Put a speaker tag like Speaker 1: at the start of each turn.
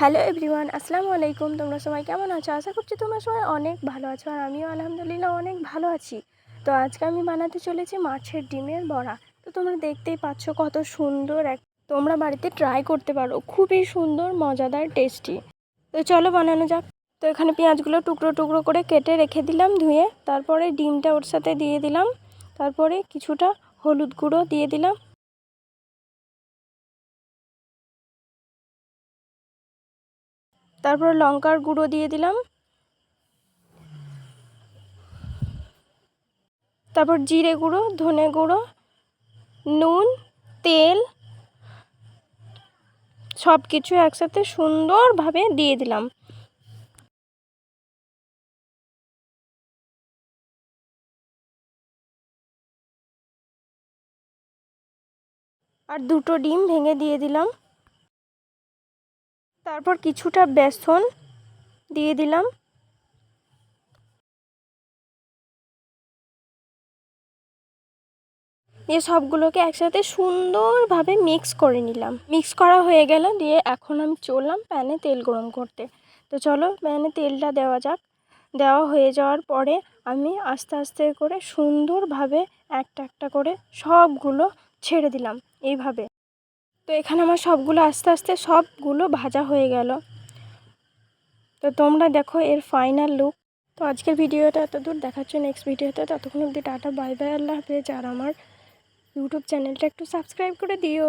Speaker 1: Hello everyone, আসসালামু আলাইকুম। তোমরা সবাই কেমন আছো? আশা করছি তোমরা সবাই অনেক ভালো আছো, আর আমিও আলহামদুলিল্লাহ অনেক ভালো আছি। তো আজকে আমি বানাতে চলেছি মাছের ডিমের বড়া। তো তোমরা দেখতেই পাচ্ছ কত সুন্দর তোমরা বাড়িতে ট্রাই করতে পারো, খুবই সুন্দর, মজাদার, টেস্টি। তো চলো বানানো যাক। তো এখানে পেঁয়াজগুলো টুকরো টুকরো করে কেটে রেখে দিলাম ধুয়ে। তারপরে ডিমটা ওর সাথে দিয়ে দিলাম। তারপরে কিছুটা হলুদ গুঁড়ো দিয়ে দিলাম। তারপর লঙ্কার গুঁড়ো দিয়ে দিলাম। তারপর জিরে গুঁড়ো, ধনে গুঁড়ো, নুন, তেল, সব কিছু একসাথে সুন্দরভাবে দিয়ে দিলাম। আর দুটো ডিম ভেঙে দিয়ে দিলাম। তারপর কিছুটা বেসন দিয়ে দিলাম। দিয়ে সবগুলোকে একসাথে সুন্দরভাবে মিক্স করে নিলাম। মিক্স করা হয়ে গেল, দিয়ে এখন আমি চললাম প্যানে তেল গরম করতে। তো চলো প্যানে তেলটা দেওয়া যাক। দেওয়া হয়ে যাওয়ার পরে আমি আস্তে আস্তে করে সুন্দরভাবে একটা একটা করে সবগুলো ছেড়ে দিলাম এইভাবে। তো এখানে আমার সবগুলো আস্তে আস্তে সবগুলো ভাজা হয়ে গেল। তো তোমরা দেখো এর ফাইনাল লুক। তো আজকের ভিডিওটা এত দূর দেখাচ্ছ, নেক্সট ভিডিওতে ততক্ষণ অবধি টাটা, বাই বাই, আল্লাহ হাফেজ। আর আমার ইউটিউব চ্যানেলটা একটু সাবস্ক্রাইব করে দিও।